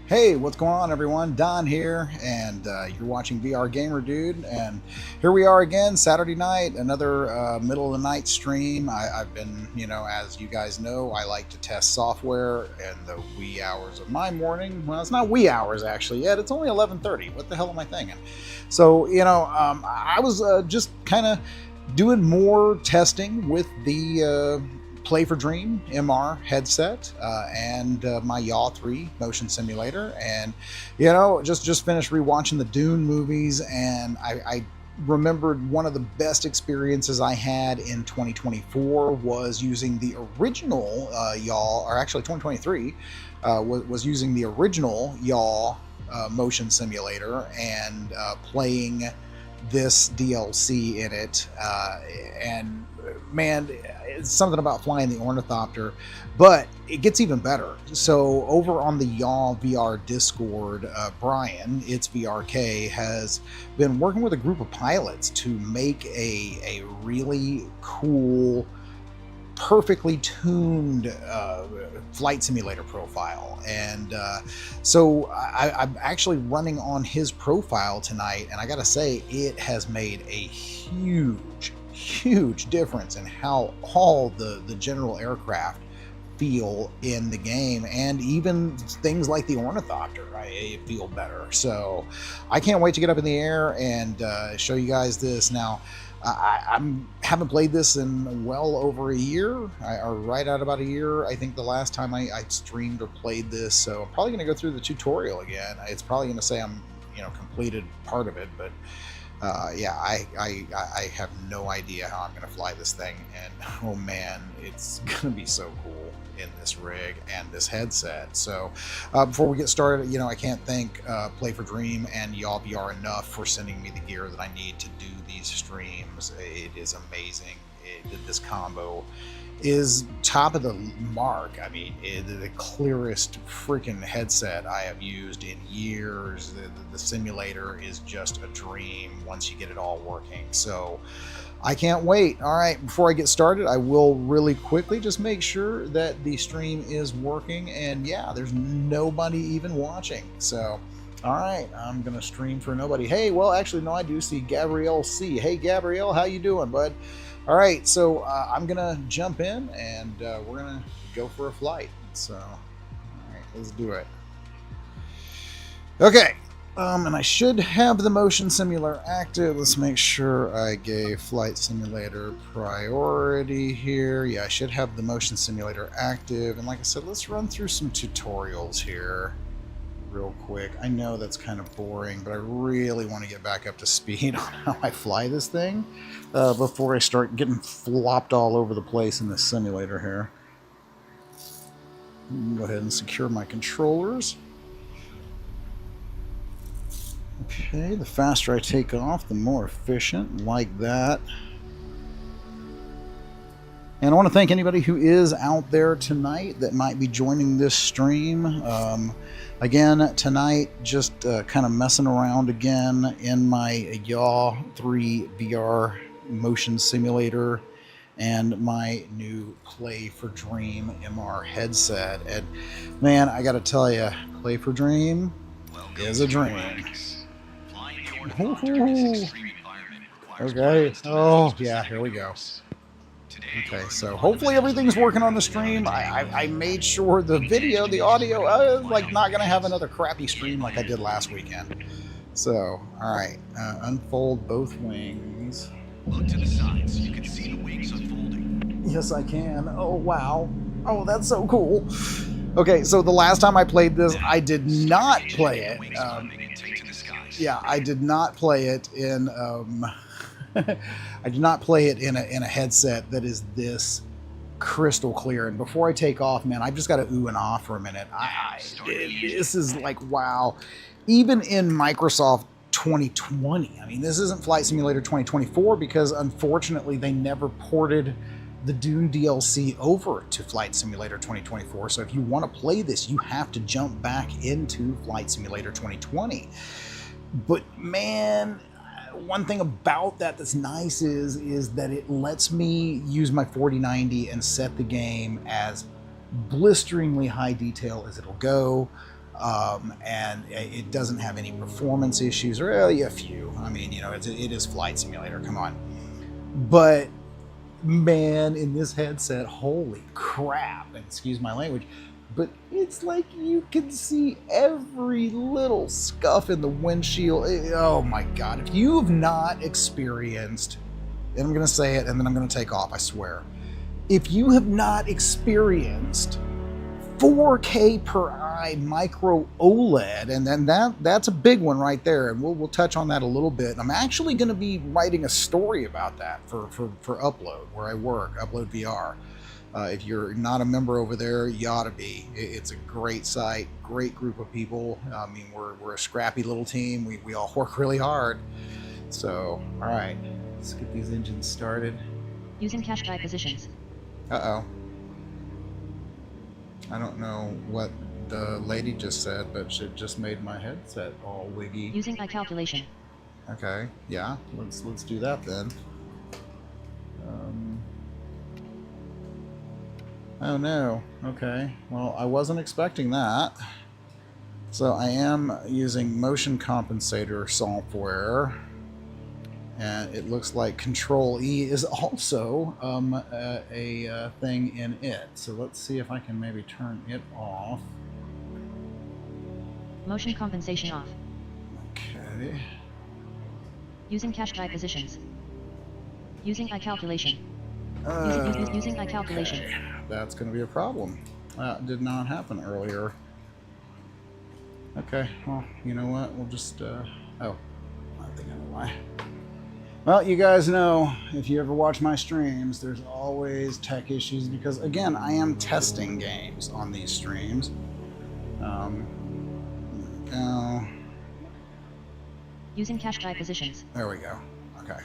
Hey, what's going on, everyone? Don here, and you're watching VR Gamer Dude, and here we are again, Saturday night, another middle of the night stream. I've been, as you guys know, I like to test software in the wee hours of my morning. Well, it's not wee hours actually yet. It's only 11:30. What the hell am I thinking? So, I was just kind of doing more testing with the Play for Dream MR headset and my Yaw 3 motion simulator, and just finished rewatching the Dune movies, and I remembered one of the best experiences I had in 2024 was using the original Yaw, or actually 2023 was using the original Yaw motion simulator and playing this DLC in it, and man, it's something about flying the Ornithopter, but it gets even better. So over on the Yaw VR Discord, Brian, it's VRK, has been working with a group of pilots to make a really cool, perfectly tuned flight simulator profile, and so I'm actually running on his profile tonight, and I gotta say, it has made a huge difference in how all the general aircraft feel in the game, and even things like the Ornithopter, I feel better. So I can't wait to get up in the air and show you guys this. Now, I haven't played this in well over a year, or right at about a year. I think the last time I streamed or played this, so I'm probably going to go through the tutorial again. It's probably going to say I'm completed part of it, but yeah, I have no idea how I'm going to fly this thing, and oh man, it's going to be so cool in this rig and this headset. So before we get started, I can't thank Play for Dream and Yaw VR enough for sending me the gear that I need to do these streams. It is amazing. This combo is top of the mark. I mean, the clearest freaking headset I have used in years. The simulator is just a dream once you get it all working. So I can't wait. All right, before I get started, I will really quickly just make sure that the stream is working, and yeah, there's nobody even watching. So all right, I'm gonna stream for nobody. Hey, well, actually, no, I do see Gabrielle C. Hey, Gabrielle, how you doing, bud? All right, so I'm gonna jump in, and we're gonna go for a flight. So, all right, let's do it. Okay, and I should have the motion simulator active. Let's make sure I gave flight simulator priority here. Yeah, I should have the motion simulator active. And like I said, let's run through some tutorials here real quick. I know that's kind of boring, but I really want to get back up to speed on how I fly this thing before I start getting flopped all over the place in this simulator here. Go ahead and secure my controllers. Okay, the faster I take off, the more efficient, like that. And I want to thank anybody who is out there tonight that might be joining this stream. Again, tonight, just kind of messing around again in my Yaw 3 VR motion simulator and my new Play for Dream MR headset. And man, I got to tell you, Play for Dream is a dream. Okay. Oh, yeah, here we go. Okay, so hopefully everything's working on the stream. I made sure the video, the audio, like not going to have another crappy stream like I did last weekend. So, all right, unfold both wings. Look to the side so you can see the wings unfolding. Yes, I can. Oh, wow. Oh, that's so cool. Okay, so the last time I played this, I did not play it. Yeah, I did not play it in... I did not play it in a headset that is this crystal clear. And before I take off, man, I've just got to ooh and ah for a minute. This is like, wow. Even in Microsoft 2020, I mean, this isn't Flight Simulator 2024 because unfortunately they never ported the Dune DLC over to Flight Simulator 2024. So if you want to play this, you have to jump back into Flight Simulator 2020. But man, one thing about that that's nice is that it lets me use my 4090 and set the game as blisteringly high detail as it'll go. and it doesn't have any performance issues, or really a few. I mean, you know, it is flight simulator. Come on, but man, in this headset, holy crap! And excuse my language, but it's like you can see every little scuff in the windshield. Oh my god! If you have not experienced, and I'm going to say it, and then I'm going to take off. I swear, if you have not experienced 4K per eye micro OLED, and then that's a big one right there, and we'll touch on that a little bit. I'm actually going to be writing a story about that for Upload, where I work, Upload VR. If you're not a member over there, you ought to be. It's a great site, great group of people. I mean, we're a scrappy little team. We all work really hard. So, all right, let's get these engines started. Using cache drive positions. Uh-oh. I don't know what the lady just said, but it just made my headset all wiggy. Using eye calculation. Okay, yeah, let's do that then. Oh no, okay. Well, I wasn't expecting that. So I am using motion compensator software, and it looks like Control E is also a thing in it. So let's see if I can maybe turn it off. Motion compensation off. Okay. Using cache drive positions. Using eye calculation. Using eye calculation. Okay. That's going to be a problem. That did not happen earlier. Okay, well, you know what? We'll just, oh, I think I know why. Well, you guys know, if you ever watch my streams, there's always tech issues because, again, I am testing games on these streams. Using cache drive positions. There we go. Okay.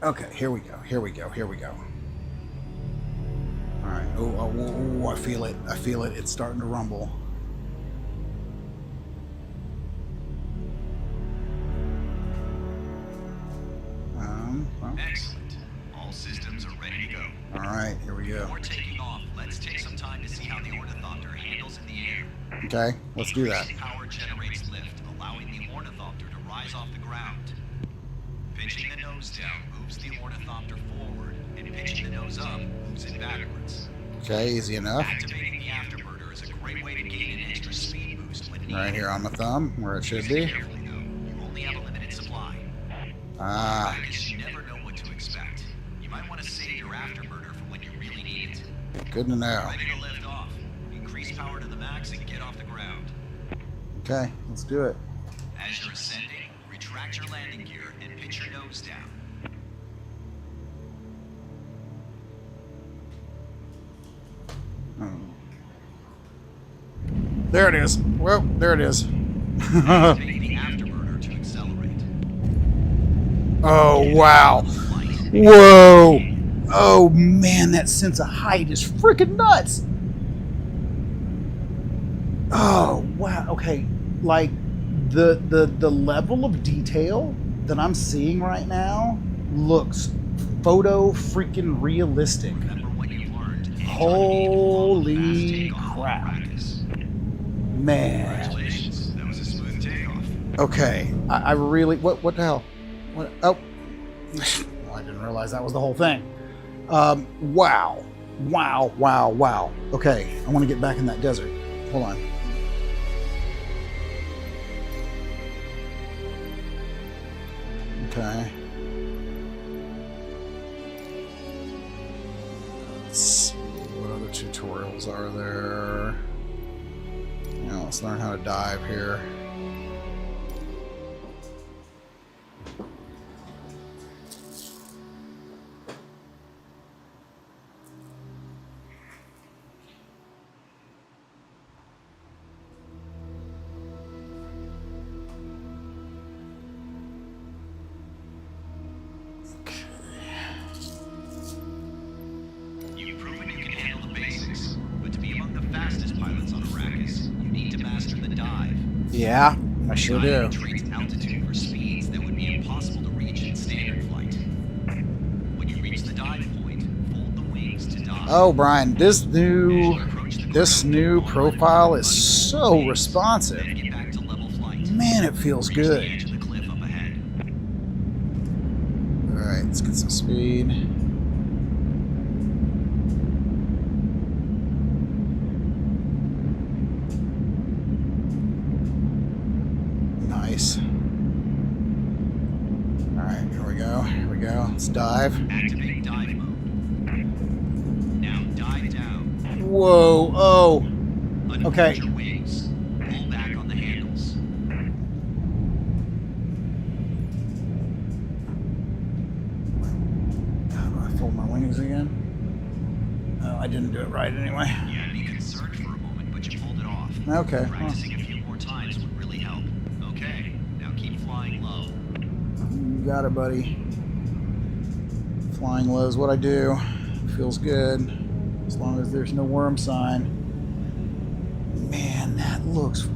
Okay, here we go. Here we go. Here we go. All right. Oh, I feel it. I feel it. It's starting to rumble. Well. Excellent. All systems are ready to go. All right, here we go. Before taking off, let's take some time to see how the Ornithopter handles in the air. Okay, let's do that. Increased power generates lift, allowing the Ornithopter to rise off the ground. Pitching the nose down moves the Ornithopter forward, and pitching the nose up moves it backwards. Okay, easy enough. Activating the afterburner is a great way to gain an extra speed boost when needed. Right here on the thumb, where it should Use it be. carefully, though. You only have a limited supply. Ah, Because you never know what to expect. You might want to save your afterburner for when you really need it. good to know. Ready to lift off. Increase power to the max and get off the ground. Okay, let's do it. As you're ascending, retract your landing gear and pitch your nose down. Oh. There it is. Well, there it is. Activate the afterburner to accelerate. Oh, wow. Flight. Whoa. Oh, man, that sense of height is freaking nuts. Oh, wow. Okay, like the level of detail that I'm seeing right now looks photo freaking realistic. Remember what you've learned. Anytime you need to Holy follow the fast takeoff or crap. practice. Man. Congratulations. That was a smooth takeoff. Okay, I really what the hell? What? Oh, well, I didn't realize that was the whole thing. Wow, wow, wow, wow. Okay, I want to get back in that desert. Hold on. Okay. Let's see, what other tutorials are there? Now let's learn how to dive here. You've proven you can handle the basics, but to be among the fastest pilots on Arrakis, you need to master the dive. Yeah, I sure do. Diving trains altitude for speeds that would be impossible to reach in standard flight. When you reach the dive point, fold the wings to dive. Oh, Brian, this As new you approach the This new profile is so responsive. Then get back to level flight. Man, it feels Reach the good. edge of the cliff up ahead. All right, let's get some speed. Nice. All right, here we go. Here we go. Let's dive. Activate dive mode. Now dive down. Whoa! Oh. Unfold Okay. your wings. Pull back on the handles. How do I fold my wings again? Oh, I didn't do it right anyway. You had me concerned for a moment, but you pulled it off. Okay. Practicing a few more times would really help. Okay, now keep flying low. You got it, buddy. Flying low is what I do. Feels good. As long as there's no worm sign. Man, that looks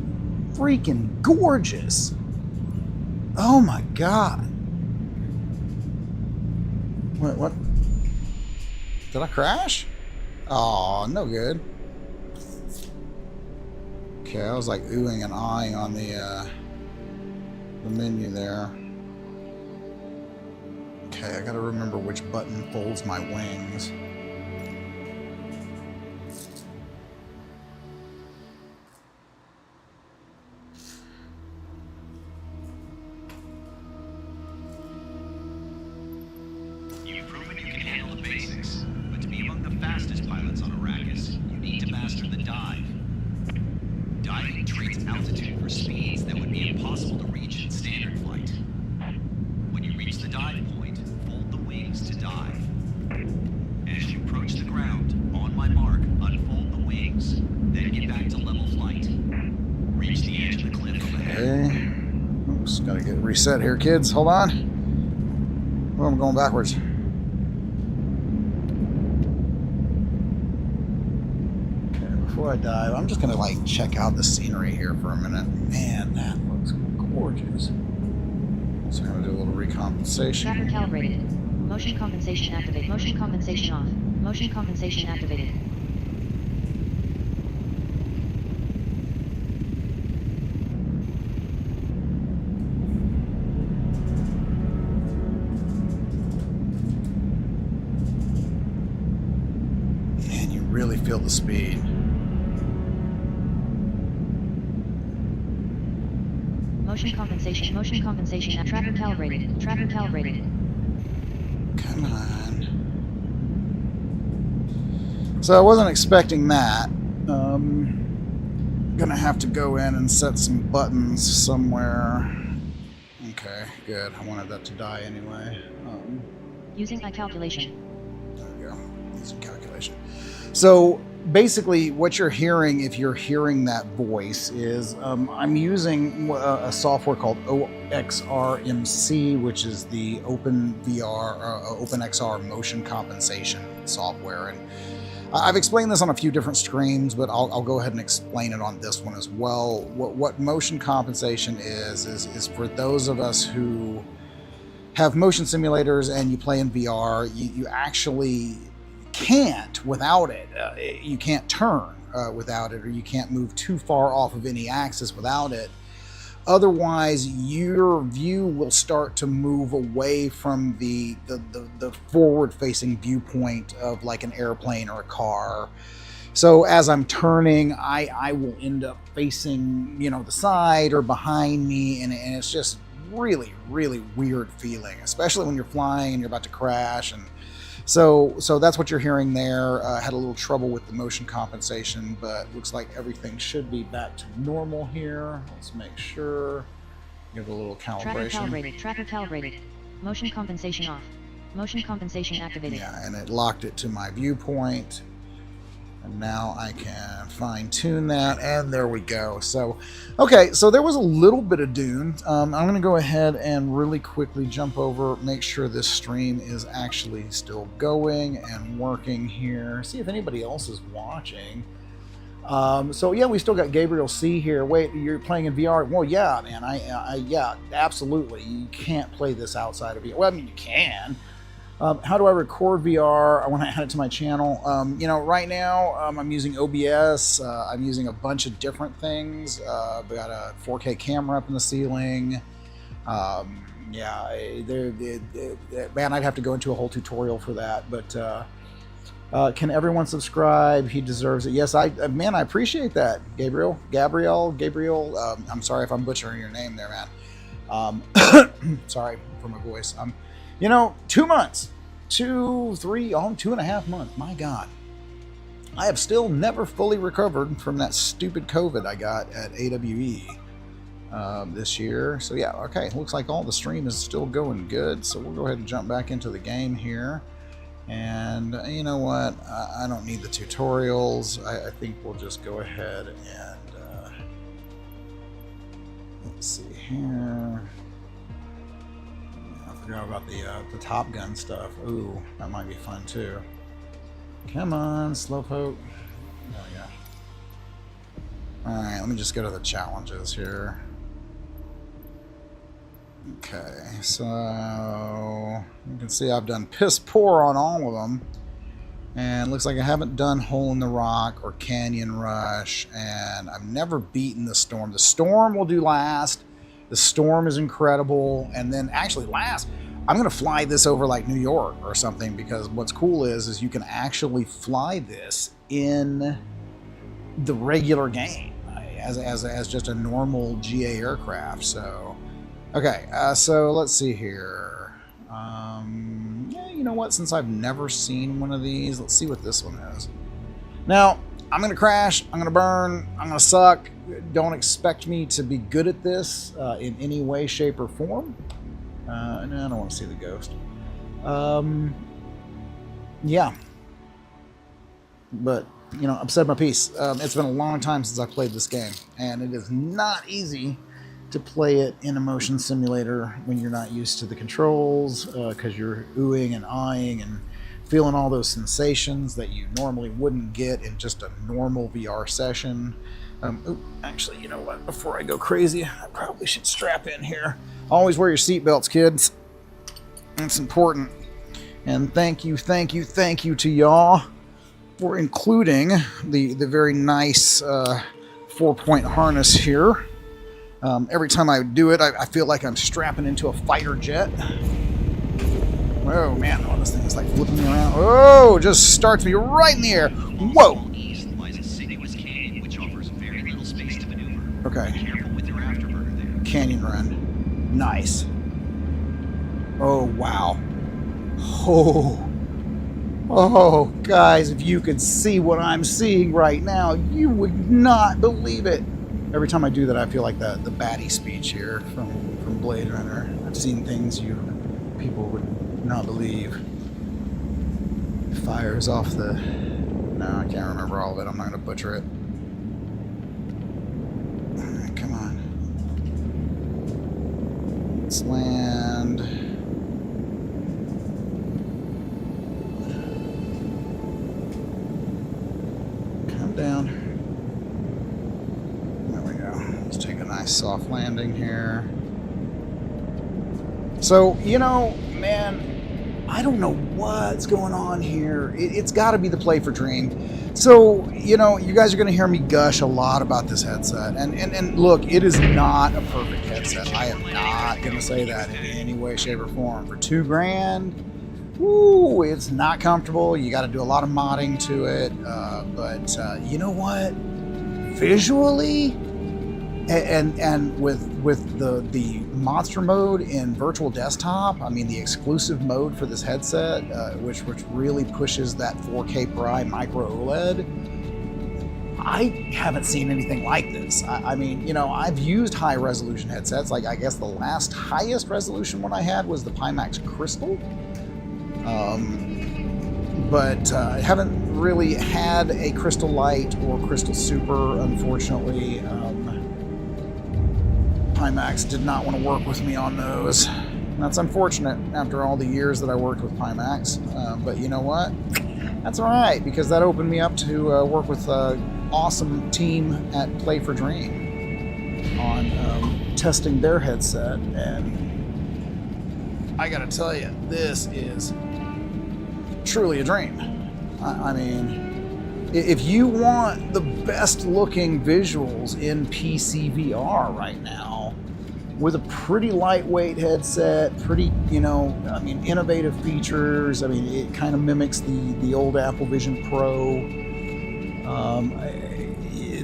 freaking gorgeous. Oh my god. What? Did I crash? Oh, no good. Okay, I was like oohing and eyeing on the menu there. Okay, I gotta remember which button folds my wings. You've proven you can handle the basics, but to be among the fastest pilots on Arrakis, you need to master the dive. Diving treats altitude for speeds that would be impossible to reach in standard flight. When you reach the dive point, fold the wings to dive. As you approach the ground, on my mark, unfold the wings, then get back to level flight. Reach the edge of the cliff up ahead. Okay. Oops, gotta get reset here, kids. Hold on. Oh, I'm going backwards. Okay, before I dive, I'm just gonna like check out the scenery here for a minute. Man, that looks gorgeous. So I'm gonna do a little recompensation. Tracker calibrated. Motion compensation activate. Motion compensation off. Motion compensation activated. Man, you really feel the speed. Motion compensation. Motion compensation. Tracker calibrated. Tracker calibrated. Come on. So I wasn't expecting that. Gonna have to go in and set some buttons somewhere. Okay, good. I wanted that to die anyway. Using eye calculation. There we go. Using calculation. So basically what you're hearing, if you're hearing that voice, is I'm using a software called OXRMC, which is the OpenXR motion compensation software. And I've explained this on a few different streams, but I'll go ahead and explain it on this one as well. What motion compensation is for those of us who have motion simulators and you play in VR, you actually can't without it. You can't turn without it, or you can't move too far off of any axis without it. Otherwise, your view will start to move away from the forward-facing viewpoint of like an airplane or a car. So as I'm turning, I will end up facing, you know, the side or behind me, and it's just really, really weird feeling, especially when you're flying and you're about to crash. And so that's what you're hearing there. Had a little trouble with the motion compensation, but looks like everything should be back to normal here. Let's make sure. Give it a little calibration. Tracker calibrated. Tracker calibrated. Motion compensation off. Motion compensation activated. Yeah, and it locked it to my viewpoint. And now I can fine tune that, and there we go. So, okay, so there was a little bit of Dune. I'm gonna go ahead and really quickly jump over, make sure this stream is actually still going and working here. See if anybody else is watching. So yeah, we still got Gabriel C here. Wait, you're playing in VR? Well, yeah, man, yeah, absolutely. You can't play this outside of VR. Well, I mean, you can. How do I record VR? I want to add it to my channel. You know, right now I'm using OBS. I'm using a bunch of different things. I've got a 4K camera up in the ceiling. Yeah, man, I'd have to go into a whole tutorial for that. But can everyone subscribe? He deserves it. Yes, man, I appreciate that, Gabriel. I'm sorry if I'm butchering your name there, man. Sorry for my voice. You know, 2 months, 2.5 months. My God, I have still never fully recovered from that stupid COVID I got at AWE this year. So yeah, okay, looks like all the stream is still going good. So we'll go ahead and jump back into the game here. And you know what? I don't need the tutorials. I think we'll just go ahead and let's see here. I forgot about the Top Gun stuff. Ooh, that might be fun too. Come on, Slowpoke. There we go. All right, let me just go to the challenges here. Okay, so you can see I've done piss poor on all of them, and looks like I haven't done Hole in the Rock or Canyon Rush, and I've never beaten the Storm. The Storm will do last. The Storm is incredible, and then actually last, I'm gonna fly this over like New York or something, because what's cool is you can actually fly this in the regular game as just a normal GA aircraft. So. Okay, so let's see here. Yeah, you know what? Since I've never seen one of these, let's see what this one is. Now, I'm going to crash, I'm going to burn, I'm going to suck. Don't expect me to be good at this in any way, shape, or form. No, I don't want to see the ghost. Yeah. But, you know, I've said my piece. It's been a long time since I played this game, and it is not easy to play it in a motion simulator when you're not used to the controls, because you're oohing and eyeing and feeling all those sensations that you normally wouldn't get in just a normal VR session. Actually, you know what? Before I go crazy, I probably should strap in here. Always wear your seatbelts, kids. That's important. And thank you to Yaw for including the very nice 4-point harness here. Every time I do it, I feel like I'm strapping into a fighter jet. Whoa, man. Oh, this thing is like flipping me around. Oh, just starts me right in the air. Whoa. East lies a sinuous canyon which offers very little space to maneuver. Okay. Be careful with your afterburner there. Canyon run. Nice. Oh, wow. Oh, guys, if you could see what I'm seeing right now, you would not believe it. Every time I do that, I feel like the baddie speech here from Blade Runner. I've seen things you people would not believe. Fires off the... No, I can't remember all of it. I'm not going to butcher it. Right, come on. Let's land. Come down. Soft landing here. So, you know, man, I don't know what's going on here. It's got to be the Play for Dream. So, you know, you guys are going to hear me gush a lot about this headset. And look, it is not a perfect headset. I am not going to say that in any way, shape, or form. For $2,000, woo, it's not comfortable. You got to do a lot of modding to it. But you know what? Visually, and with the monster mode in virtual desktop, I mean the exclusive mode for this headset, which really pushes that 4K per eye micro OLED, I haven't seen anything like this. I mean, you know, I've used high resolution headsets. Like, I guess the last highest resolution one I had was the Pimax Crystal, but I haven't really had a Crystal Light or Crystal Super, unfortunately. Pimax did not want to work with me on those. That's unfortunate after all the years that I worked with Pimax. But you know what? That's all right, because that opened me up to work with an awesome team at Play for Dream on testing their headset. And I gotta tell you, this is truly a dream. I mean, if you want the best looking visuals in PC VR right now, with a pretty lightweight headset, pretty, you know, I mean, innovative features. I mean, it kind of mimics the old Apple Vision Pro.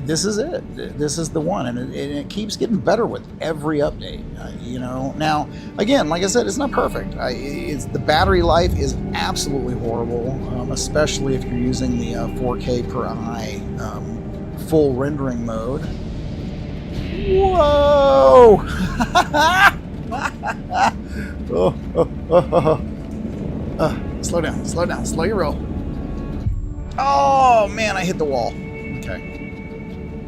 This is it. This is the one, and it keeps getting better with every update. You know, now again, like I said, it's not perfect. The battery life is absolutely horrible, especially if you're using the 4K per eye full rendering mode. Whoa! Slow down, slow down, slow your roll. Oh man, I hit the wall. Okay.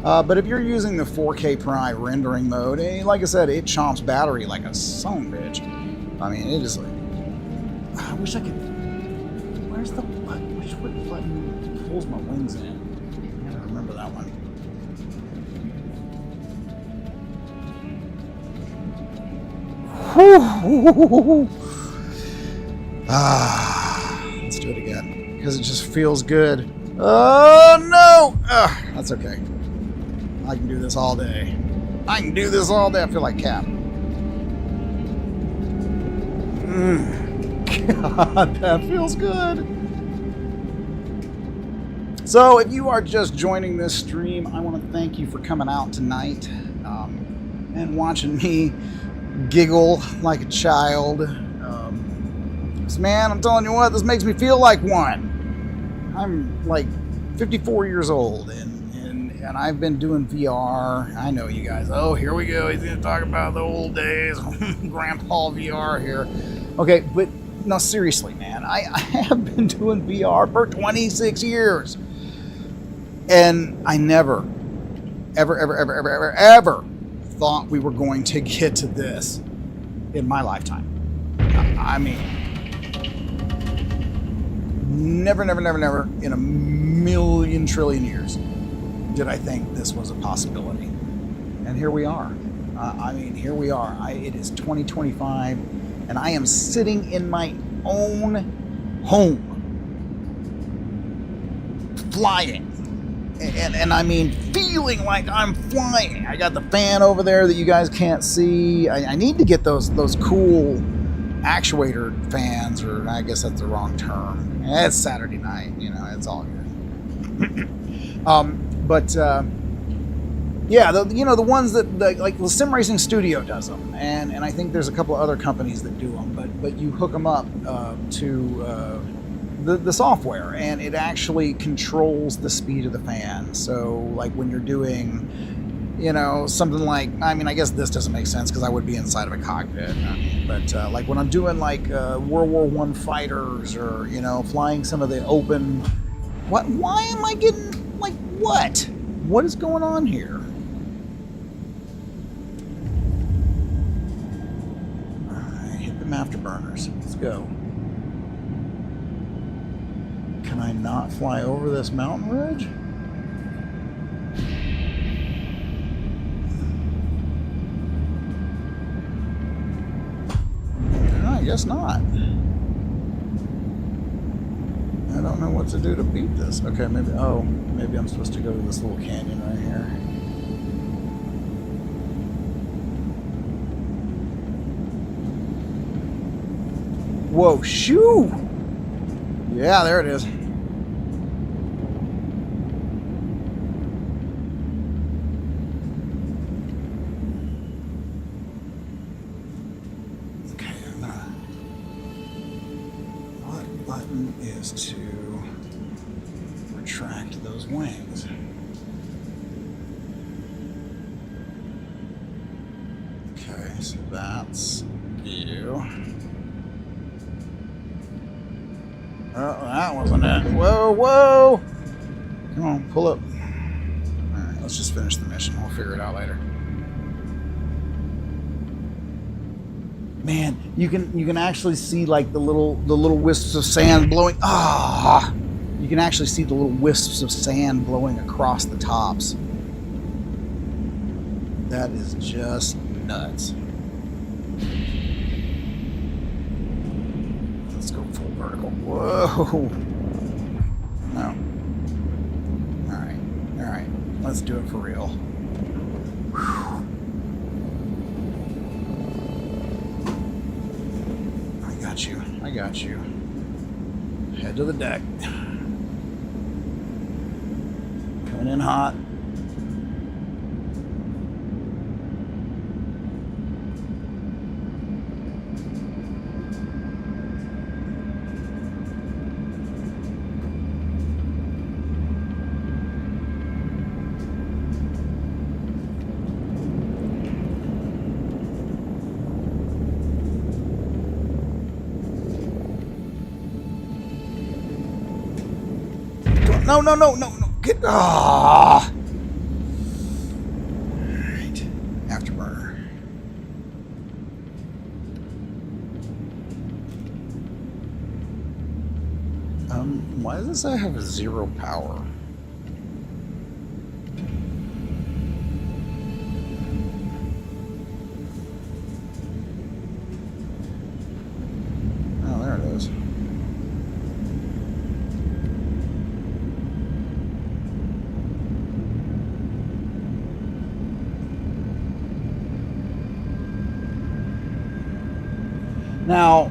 But if you're using the 4K per eye rendering mode, like I said, it chomps battery like a son of a bitch. I mean, it is like... I wish I could... Where's the button? Which button pulls my wings in? I gotta remember that one. Whew. Let's do it again, because it just feels good. Oh no! That's okay. I can do this all day. I can do this all day. I feel like Cap. God, that feels good. So, if you are just joining this stream, I want to thank you for coming out tonight and watching me giggle like a child. Man, I'm telling you what, this makes me feel like one. I'm like 54 years old, and I've been doing VR. I know you guys. Oh, here we go. He's going to talk about the old days. Grandpa VR here. Okay, but no, seriously, man. I have been doing VR for 26 years. And I never, ever thought we were going to get to this in my lifetime. I mean, never in a million trillion years did I think this was a possibility. And here we are. I mean, here we are. It is 2025, and I am sitting in my own home, flying. And I mean, feeling like I'm flying. I got the fan over there that you guys can't see. I need to get those cool actuator fans, or I guess that's the wrong term. It's Saturday night, you know, it's all good. Yeah, the ones that like the Sim Racing Studio does them, and I think there's a couple of other companies that do them, but you hook them up to the software, and it actually controls the speed of the fan. So like when you're doing, you know, something like, I mean, I guess this doesn't make sense because I would be inside of a cockpit, but like when I'm doing like World War I fighters, or, you know, flying some of the open, why am I getting, like, what is going on here? All right, hit them afterburners. Let's go. Can I not fly over this mountain ridge? No, I guess not. I don't know what to do to beat this. Okay, maybe I'm supposed to go to this little canyon right here. Whoa, shoo! Yeah, there it is. Okay, what button is to retract those wings? Okay, so that's you. Oh, that wasn't it. Whoa! Come on, pull up. Alright, let's just finish the mission. We'll figure it out later. Man, you can actually see like the little wisps of sand blowing. You can actually see the little wisps of sand blowing across the tops. That is just nuts. Let's go full vertical. Whoa. No. All right. Let's do it for real. Whew. I got you. Head to the deck. Coming in hot. No. Get Alright. Afterburner. Why does this say I have 0 power? Oh, there it is. Now,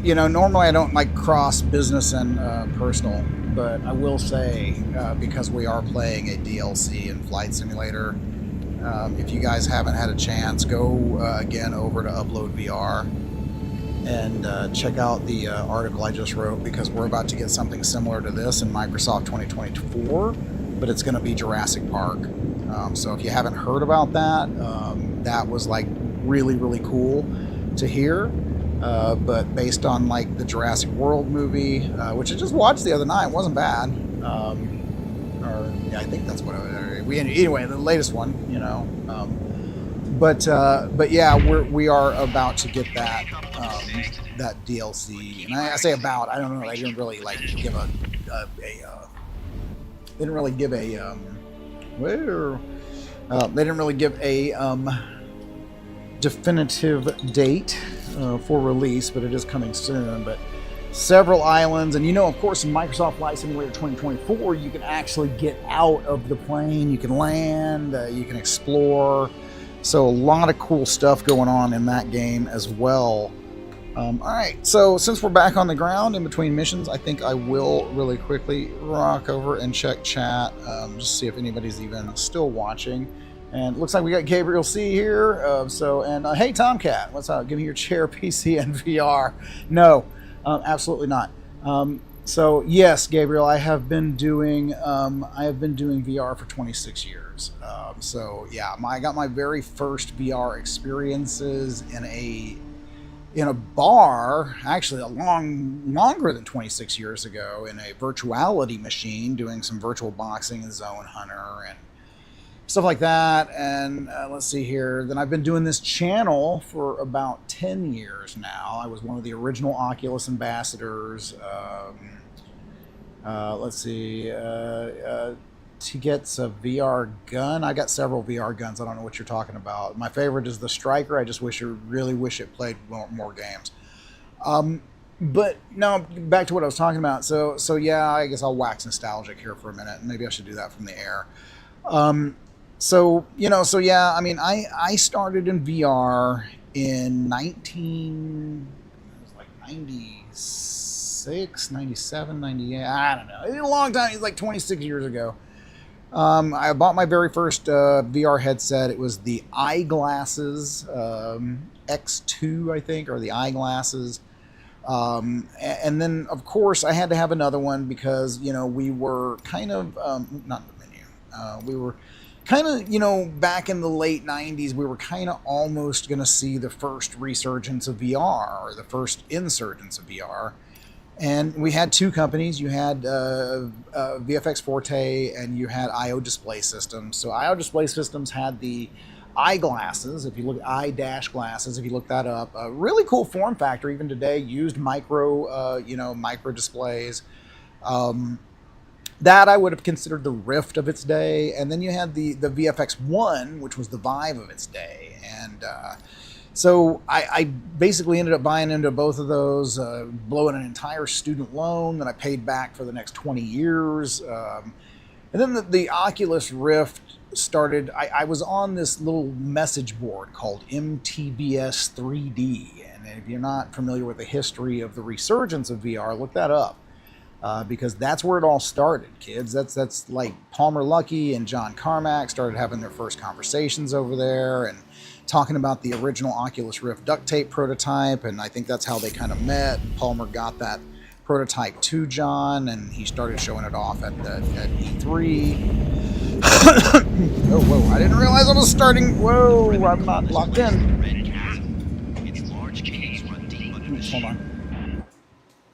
you know, normally I don't like cross business and personal, but I will say, because we are playing a DLC in Flight Simulator, if you guys haven't had a chance, go again over to Upload VR and check out the article I just wrote, because we're about to get something similar to this in Microsoft 2024, but it's going to be Jurassic Park. So if you haven't heard about that, that was like really cool to hear. But based on like the Jurassic World movie, which I just watched the other night, it wasn't bad. Or yeah, I think that's what anyway, the latest one, you know. But yeah, we are about to get that that DLC, and I say about, I don't know, I didn't really like give they didn't really give a definitive date for release, but it is coming soon. But several islands, and you know, of course, in Microsoft Flight Simulator 2024, you can actually get out of the plane, you can land, you can explore. So a lot of cool stuff going on in that game as well. All right, so since we're back on the ground in between missions, I think I will really quickly rock over and check chat, just see if anybody's even still watching. And it looks like we got Gabriel C here. Hey Tomcat, what's up? Give me your chair, PC, and VR. No, absolutely not. So yes, Gabriel, I have been doing VR for 26 years. So yeah, I got my very first VR experiences in a bar, actually longer than 26 years ago, in a virtuality machine, doing some virtual boxing and Zone Hunter and stuff like that. And let's see here. Then I've been doing this channel for about 10 years now. I was one of the original Oculus ambassadors. Let's see. He gets a VR gun. I got several VR guns. I don't know what you're talking about. My favorite is the Striker. I just really wish it played more games. But no, back to what I was talking about. So yeah, I guess I'll wax nostalgic here for a minute. Maybe I should do that from the air. So yeah, I mean, I started in VR in 96, 97, 98, I don't know. It's a long time. It's like 26 years ago. I bought my very first VR headset. It was the eyeglasses, X2, I think, or the eyeglasses. And then, of course, I had to have another one because, you know, we were kind of, not the menu, we were kind of, you know, back in the late 90s, we were kind of almost going to see the first resurgence of VR, or the first insurgence of VR. And we had two companies. You had VFX Forte and you had IO Display Systems. So IO Display Systems had the eyeglasses. If you look at eye-glasses, if you look that up, a really cool form factor even today, used micro displays. That I would have considered the Rift of its day. And then you had the VFX One, which was the Vive of its day. And So I basically ended up buying into both of those, blowing an entire student loan that I paid back for the next 20 years. And then the Oculus Rift started. I was on this little message board called MTBS 3D. And if you're not familiar with the history of the resurgence of VR, look that up. Because that's where it all started, kids. That's like Palmer Luckey and John Carmack started having their first conversations over there and talking about the original Oculus Rift duct tape prototype. And I think that's how they kind of met. Palmer got that prototype to John, and he started showing it off at E3. Oh, whoa, I didn't realize I was starting. Whoa, I'm not locked in. Hold on.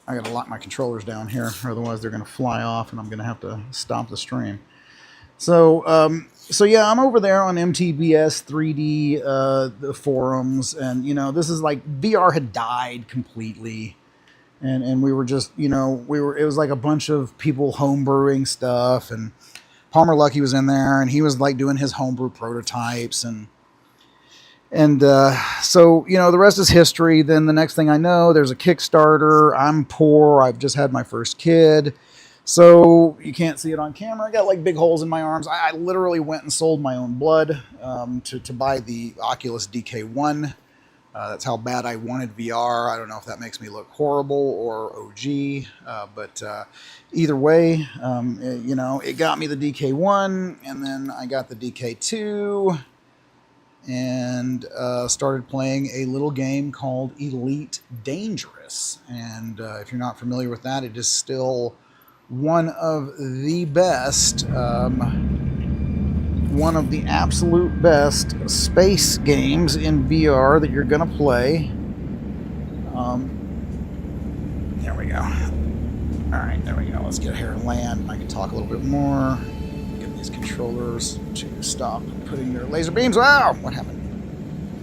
I gotta lock my controllers down here, otherwise they're gonna fly off and I'm gonna have to stop the stream. So, so yeah, I'm over there on MTBS 3D, the forums, and you know, this is like VR had died completely. And we were just, you know, it was like a bunch of people homebrewing stuff, and Palmer Luckey was in there, and he was like doing his homebrew prototypes, and so, you know, the rest is history. Then the next thing I know, there's a Kickstarter. I'm poor. I've just had my first kid, so you can't see it on camera. I got like big holes in my arms. I literally went and sold my own blood to buy the Oculus DK1. That's how bad I wanted VR. I don't know if that makes me look horrible or OG, but either way, you know, it got me the DK1, and then I got the DK2, and started playing a little game called Elite Dangerous. And if you're not familiar with that, it is still one of the best, one of the absolute best space games in VR that you're gonna play. There we go. All right, there we go. Let's get here and land. I can talk a little bit more. Get these controllers to stop putting their laser beams. Wow, what happened?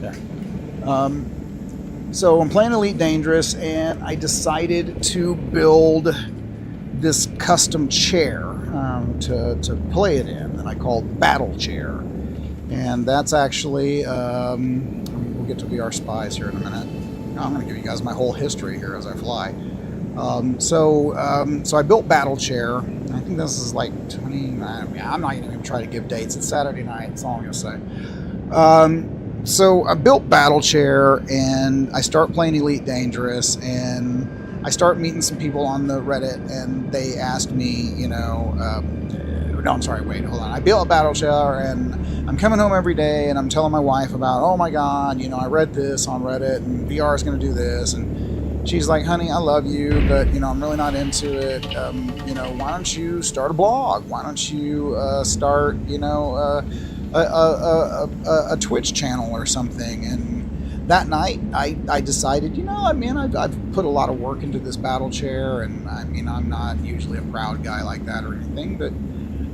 There. So I'm playing Elite Dangerous, and I decided to build this custom chair to play it in that I called Battle Chair. And that's actually, we'll get to VR Spies here in a minute. I'm going to give you guys my whole history here as I fly. So I built Battle Chair. I think this is like 20, I'm not even going to try to give dates. It's Saturday night, that's all I'm going to say. So I built Battle Chair, and I start playing Elite Dangerous, and I start meeting some people on the Reddit, and they asked me, you know, no, I'm sorry, wait, hold on. I built a Battle Chair, and I'm coming home every day, and I'm telling my wife about, oh my God, you know, I read this on Reddit, and VR is going to do this, and she's like, honey, I love you, but, you know, I'm really not into it. You know, why don't you start a blog? Why don't you start, you know, a Twitch channel or something? And that night, I decided, you know, I mean, I've put a lot of work into this Battle Chair, and I mean, I'm not usually a proud guy like that or anything, but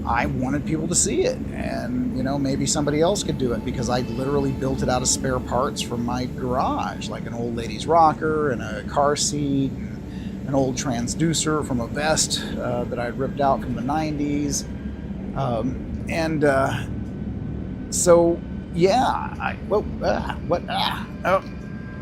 I wanted people to see it, and, you know, maybe somebody else could do it, because I literally built it out of spare parts from my garage, like an old lady's rocker and a car seat, and an old transducer from a vest that I'd ripped out from the 90s. So yeah, oh,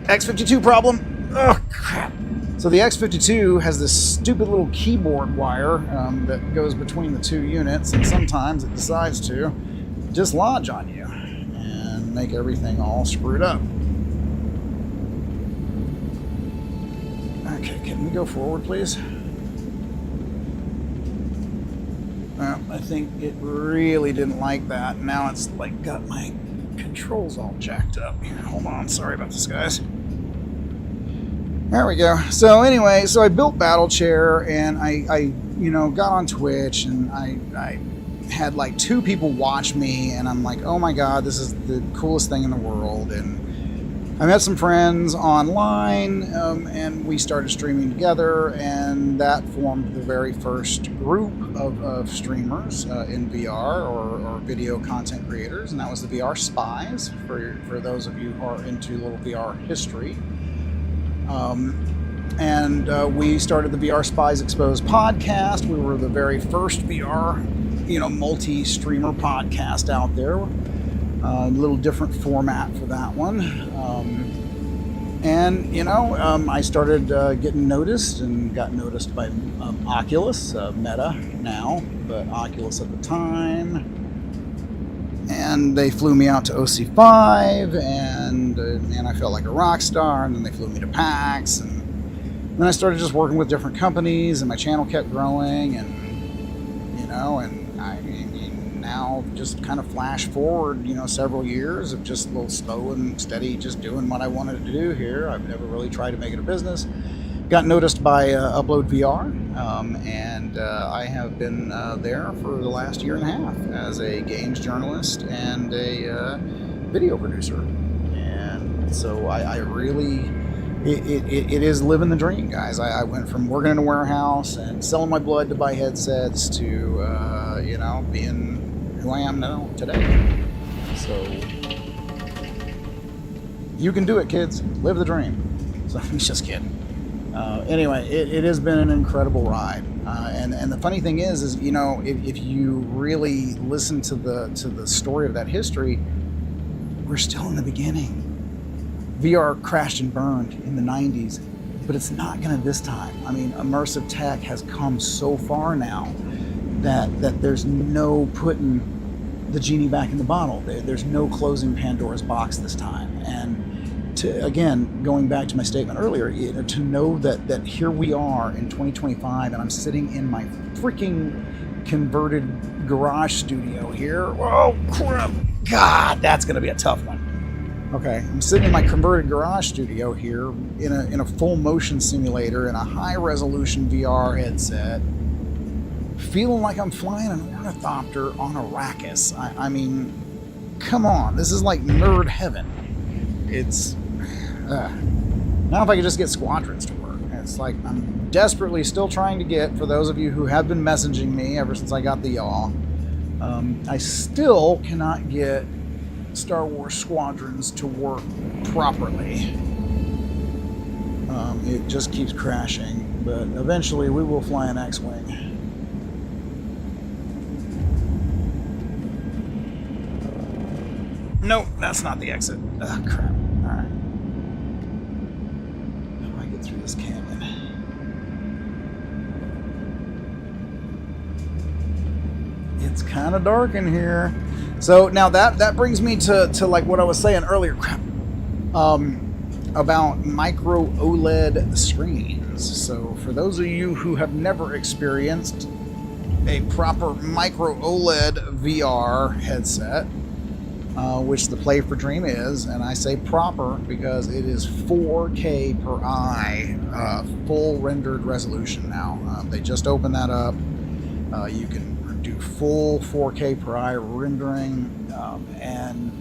X52 problem. Oh crap. So the X52 has this stupid little keyboard wire that goes between the two units, and sometimes it decides to dislodge on you and make everything all screwed up. Okay, can we go forward, please? Well, I think it really didn't like that. Now it's like got my controls all jacked up. Here, hold on, sorry about this, guys. There we go. So anyway, so I built Battle Chair, and I you know, got on Twitch, and I had like 2 people watch me, and I'm like, oh my God, this is the coolest thing in the world. And I met some friends online, and we started streaming together, and that formed the very first group of streamers in VR or video content creators, and that was the VR Spies, for those of you who are into little VR history. We started the VR Spies Exposed podcast. We were the very first VR, you know, multi-streamer podcast out there. A little different format for that one. And, you know, I started getting noticed and got noticed by Oculus, Meta now, but Oculus at the time. And they flew me out to OC5, and man, I felt like a rock star. And then they flew me to PAX, and then I started just working with different companies, and my channel kept growing, and, you know, and I mean, now just kind of flash forward, you know, several years of just a little slow and steady, just doing what I wanted to do here. I've never really tried to make it a business. Got noticed by Upload VR, and I have been there for the last year and a half as a games journalist and a video producer. And so I really, it is living the dream, guys. I went from working in a warehouse and selling my blood to buy headsets to, you know, being who I am now today. So you can do it, kids. Live the dream. So I'm just kidding. Anyway, it has been an incredible ride, and the funny thing is you know, if you really listen to the story of that history, we're still in the beginning. VR crashed and burned in the 90s, but it's not going to this time. I mean, immersive tech has come so far now that there's no putting the genie back in the bottle. There's no closing Pandora's box this time. And to, again, going back to my statement earlier, you know, to know that here we are in 2025, and I'm sitting in my freaking converted garage studio here. Oh crap! God, that's going to be a tough one. Okay, I'm sitting in my converted garage studio here in a full motion simulator in a high resolution VR headset, feeling like I'm flying an Ornithopter on a Arrakis. I mean, come on, this is like nerd heaven. It's now if I could just get squadrons to work. It's like I'm desperately still trying to get, for those of you who have been messaging me ever since I got the Yaw, I still cannot get Star Wars squadrons to work properly. It just keeps crashing, but eventually we will fly an X-Wing. Nope, that's not the exit. Oh, crap. Alright. How do I get through this canyon? It's kind of dark in here. So now that brings me to like what I was saying earlier, crap, about micro OLED screens. So for those of you who have never experienced a proper micro OLED VR headset, which the Play for Dream is, and I say proper because it is 4K per eye, full rendered resolution now. They just opened that up. You can do full 4K per eye rendering, and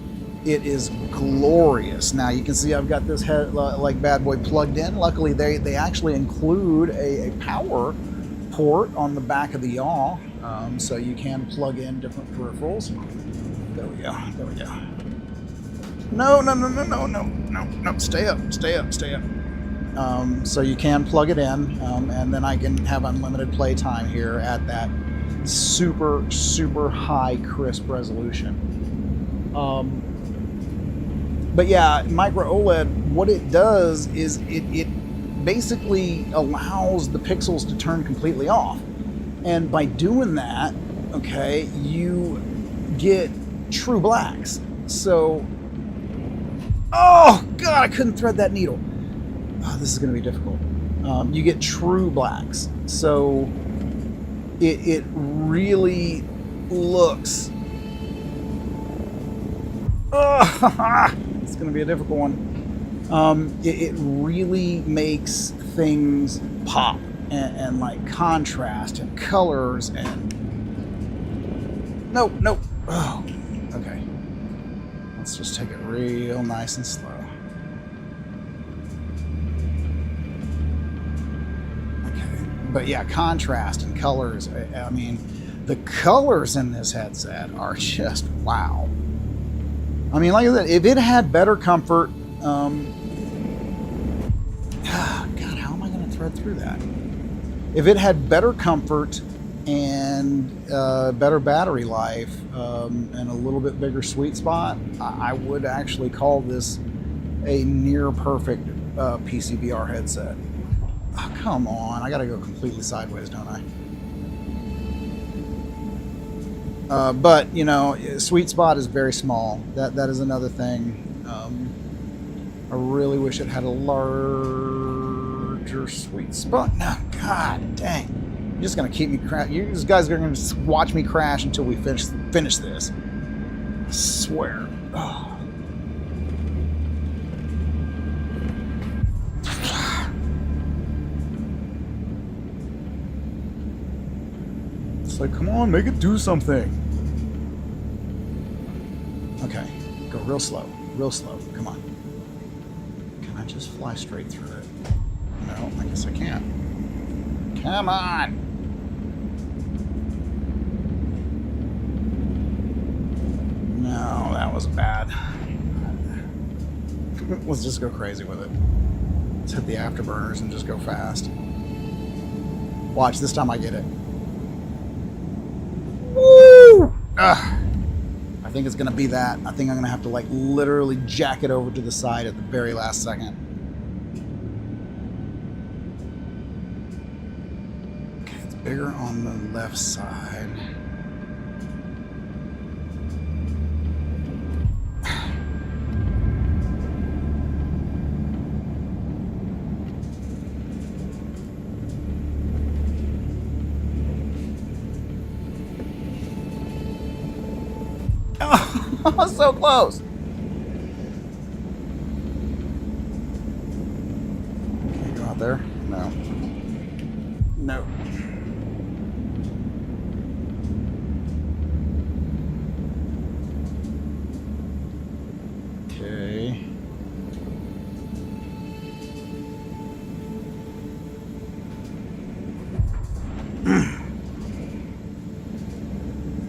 it is glorious. Now you can see I've got this head like bad boy plugged in. Luckily they actually include a power port on the back of the Yaw, so you can plug in different peripherals. There we go. There we go. No. Stay up. So you can plug it in, and then I can have unlimited play time here at that super high crisp resolution. But yeah, micro OLED, what it does is it basically allows the pixels to turn completely off. And by doing that, okay, you get true blacks. So, oh God, I couldn't thread that needle. Oh, this is going to be difficult. You get true blacks. So it really looks, it's going to be a difficult one. It really makes things pop and like contrast and colors and nope. Oh, okay. Let's just take it real nice and slow. But yeah, contrast and colors. I mean, the colors in this headset are just wow. I mean, like I said, if it had better comfort, God, how am I going to thread through that? If it had better comfort and better battery life, and a little bit bigger sweet spot, I would actually call this a near perfect PC VR headset. Oh, come on. I gotta go completely sideways, don't I? But, you know, sweet spot is very small. That is another thing. I really wish it had a larger sweet spot. No, god dang. You're just gonna keep me crash. You guys are gonna just watch me crash until we finish this. I swear. Oh. It's like, come on, make it do something. Okay, go real slow, come on. Can I just fly straight through it? No, I guess I can't. Come on! No, that was bad. Let's just go crazy with it. Let's hit the afterburners and just go fast. Watch, this time I get it. Woo! Ugh. I think it's gonna be that. I think I'm gonna have to like literally jack it over to the side at the very last second. Okay, it's bigger on the left side. Oh, so close. Can you go out there? No. No. Okay.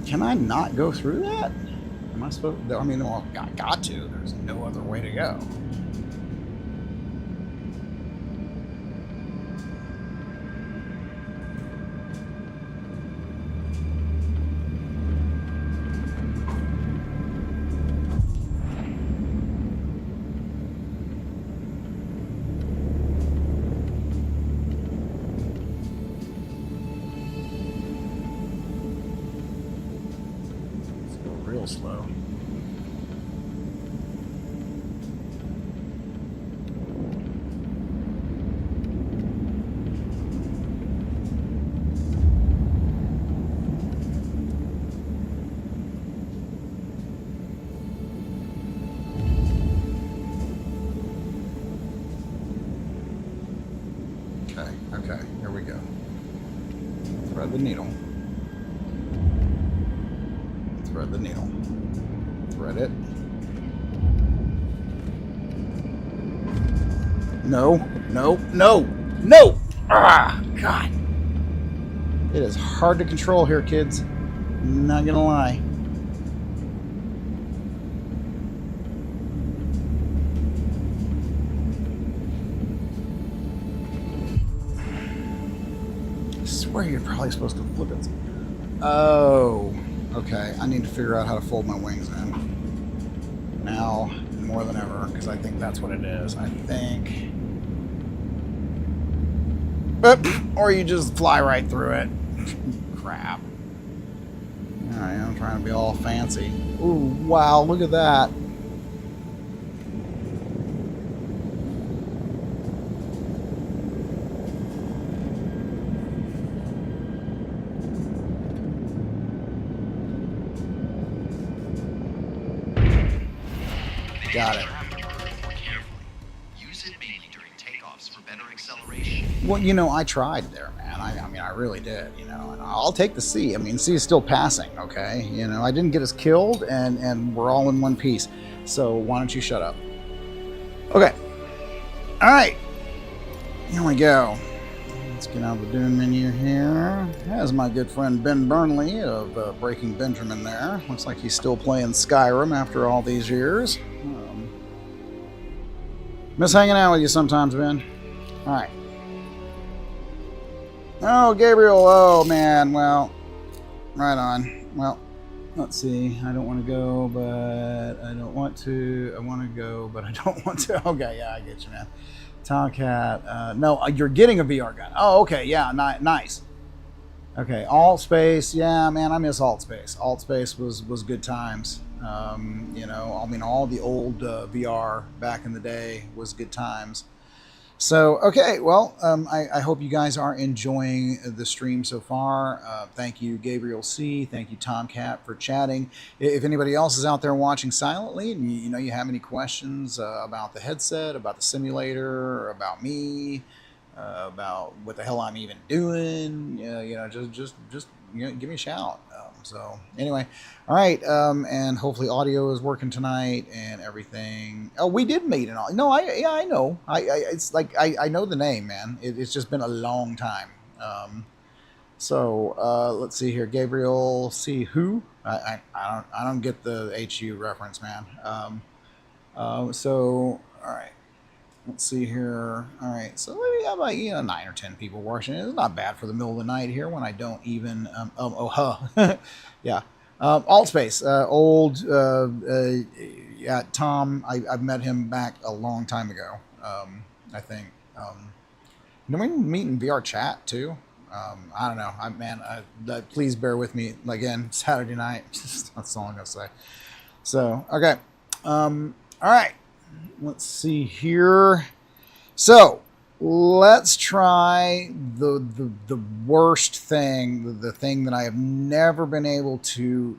Can I not go through that? Am I supposed to? I mean, well, I got to. There's no other way to go. Let's go real slow. Okay, here we go. Thread the needle. Thread the needle. Thread it. No, no, no, no! Ah, God. It is hard to control here, kids. Not gonna lie. I swear you're probably supposed to flip it. Oh, okay. I need to figure out how to fold my wings in. Now, more than ever, because I think that's what it is. I think. Or you just fly right through it. Crap. Alright, I'm trying to be all fancy. Ooh, wow, look at that. Got it. Use it mainly during takeoffs for better acceleration. Well, you know, I tried there, man. I mean, I really did, you know, and I'll take the C. I mean, C is still passing, okay? You know, I didn't get us killed, and we're all in one piece. So why don't you shut up? Okay. All right. Here we go. Let's get out of the Dune menu here. There's my good friend Ben Burnley of Breaking Benjamin there. Looks like he's still playing Skyrim after all these years. Miss hanging out with you sometimes, Ben. All right. Oh, Gabriel. Oh, man. Well, right on. Well, let's see. I don't want to go, but I don't want to. I want to go, but I don't want to. Okay, yeah, I get you, man. Tomcat. No, you're getting a VR gun. Oh, okay. Yeah, nice. Okay, Alt Space. Yeah, man, I miss Alt Space. Alt Space was good times. You know, I mean, all the old VR back in the day was good times. So, okay, well, I hope you guys are enjoying the stream so far. Thank you, Gabriel C. Thank you, Tomcat, for chatting. If anybody else is out there watching silently and you know you have any questions about the headset, about the simulator, or about me, about what the hell I'm even doing, you know, just you know, give me a shout. So anyway, all right, and hopefully audio is working tonight and everything. Oh, we did meet and all. No, I know. It's like I know the name, man. It's just been a long time. So let's see here, Gabriel. See who? I don't get the HU reference, man. So all right. Let's see here. All right, so maybe have like 9 or 10 people watching. It's not bad for the middle of the night here when I don't even. Yeah. Alt Space, yeah. Tom, I've met him back a long time ago. I think. Did we meet in VR chat too? I don't know. Please bear with me. Again, Saturday night. That's all I'm gonna say. So okay. All right. Let's see here. So let's try the worst thing, the thing that I have never been able to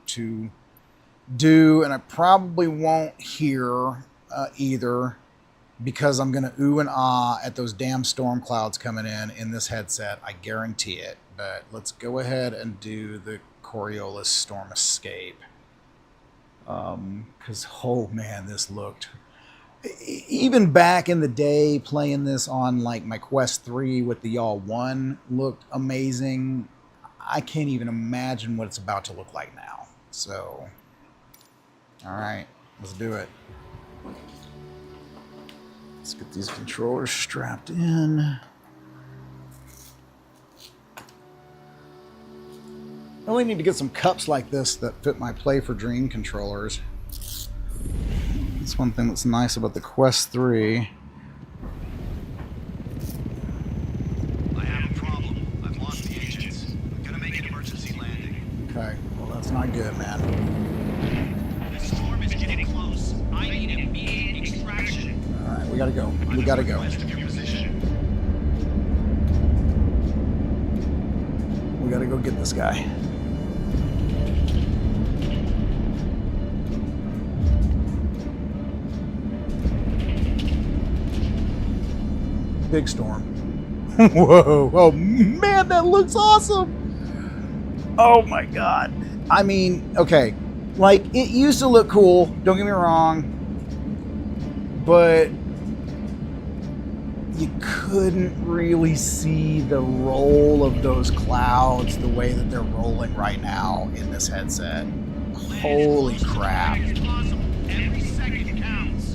do, and I probably won't hear either, because I'm gonna ooh and ah at those damn storm clouds coming in this headset. I guarantee it. But let's go ahead and do the Coriolis Storm Escape. Because oh man, this looked. Even back in the day, playing this on like my Quest 3 with the Yaw 1 looked amazing. I can't even imagine what it's about to look like now. So, all right, let's do it. Let's get these controllers strapped in. I only need to get some cups like this that fit my Play for Dream controllers. That's one thing that's nice about the Quest 3. I have a problem. I've lost the engines. I'm gonna make an emergency landing. Okay, well that's not good, man. The storm is getting close. I need immediate extraction. All right, we gotta go. We gotta go. West of your position. We gotta go get this guy. Big storm. Whoa. Oh man, that looks awesome. Oh my god. I mean, okay. Like, it used to look cool, don't get me wrong. But you couldn't really see the roll of those clouds the way that they're rolling right now in this headset. Holy crap. Every second counts.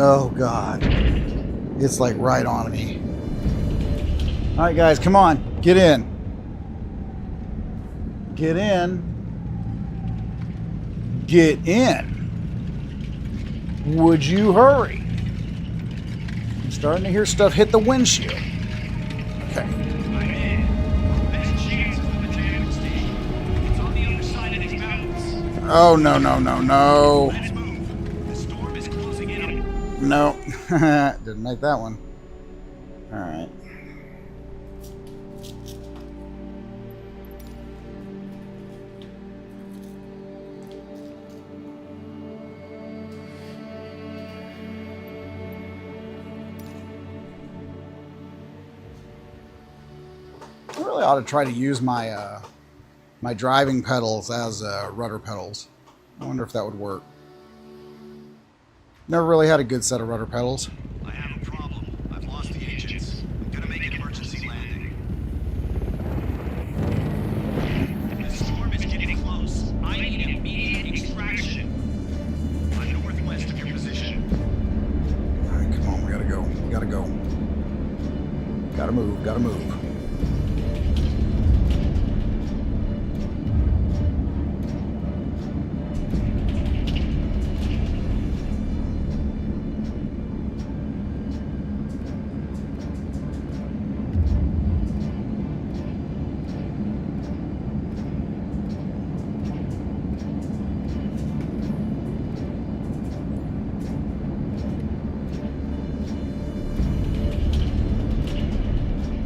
Oh god. It's like right on me. Alright guys, come on. Get in. Get in. Get in. Would you hurry? I'm starting to hear stuff hit the windshield. Okay. I'm in. Best chance is the mechanical station. It's on the other side of these mountains. Oh no, no, no, no. Let's move. The storm is closing in on. No. Didn't make that one. Alright. I really ought to try to use my my driving pedals as rudder pedals. I wonder if that would work. Never really had a good set of rudder pedals. I have a problem. I've lost the engines. I'm gonna make an emergency landing. The storm is getting close. I need immediate extraction. I'm northwest of your position. All right, come on, we gotta go. We gotta go. Gotta Gotta move, gotta move.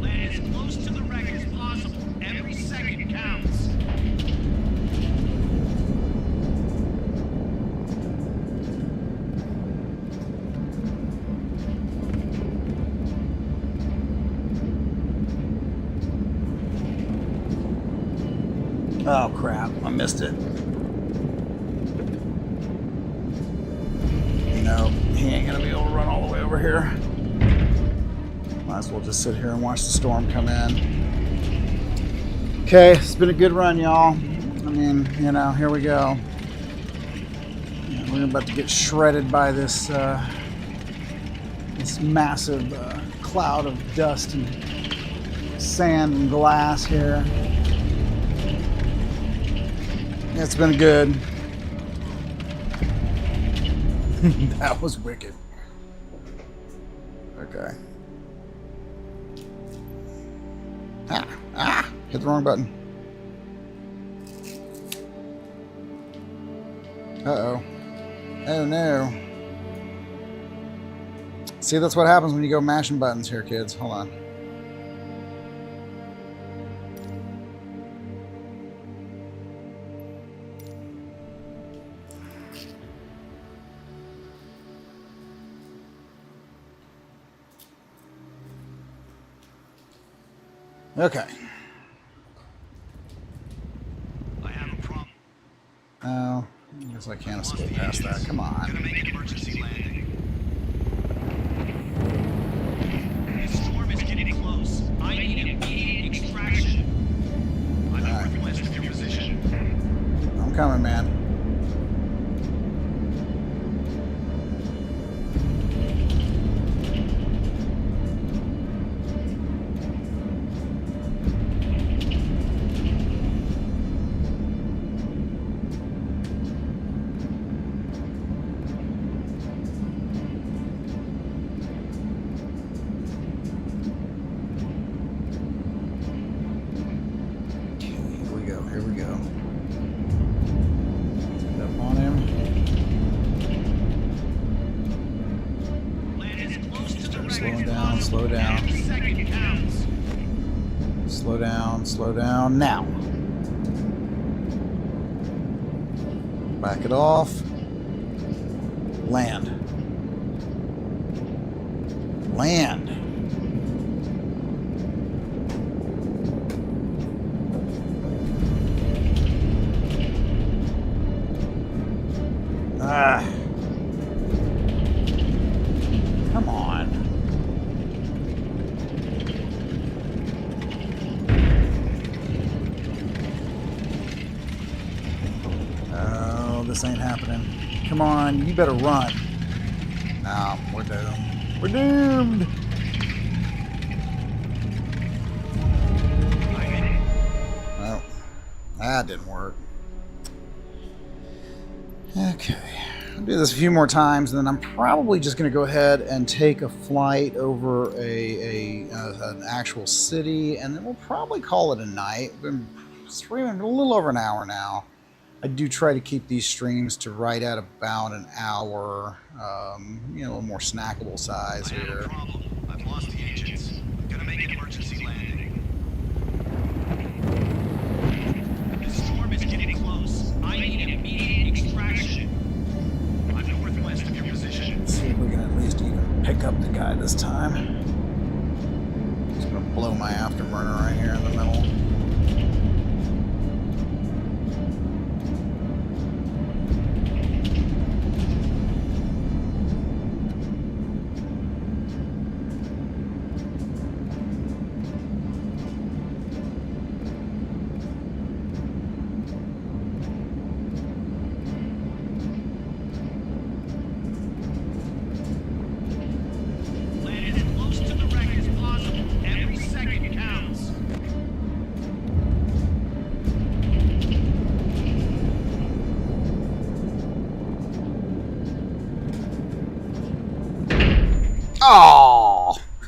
Land as close to the wreck as possible. Every second counts. Oh crap, I missed it. No, he ain't gonna be able to run all the way over here. Might as well just sit here and watch the storm come in. Okay, it's been a good run, y'all. I mean, you know, here we go. Yeah, we're about to get shredded by this this massive cloud of dust and sand and glass here. It's been good. That was wicked. Okay. Hit the wrong button. Uh-oh. Oh no. See, that's what happens when you go mashing buttons here, kids. Hold on. Okay. I have a problem. Oh, I guess I can't escape past that. Come Gonna on. make an emergency landing. The storm is getting close. I need immediate extraction. I'm northwest of your position. I'm coming, man. Here we go. Get up on him. Land is close to the Start wreck slowing as down, possible. slow down. Every second counts. Slow down, slow down. Now. Back it off. Land. Land. Come on. Oh, this ain't happening. Come on, you better run. No, we're doomed. We're doomed. Oh, that didn't work. Okay. I'll do this a few more times, and then I'm probably just going to go ahead and take a flight over an actual city, and then we'll probably call it a night. We've been streaming a little over an hour now. I do try to keep these streams to right at about an hour, you know, a little more snackable size I have a here. problem. I've lost the engines. I'm gonna make an emergency landing. The storm is getting close. I need immediate extraction. I'm northwest of your position. Let's see if we can at least even pick up the guy this time. Just going to blow my afterburner right here in the middle.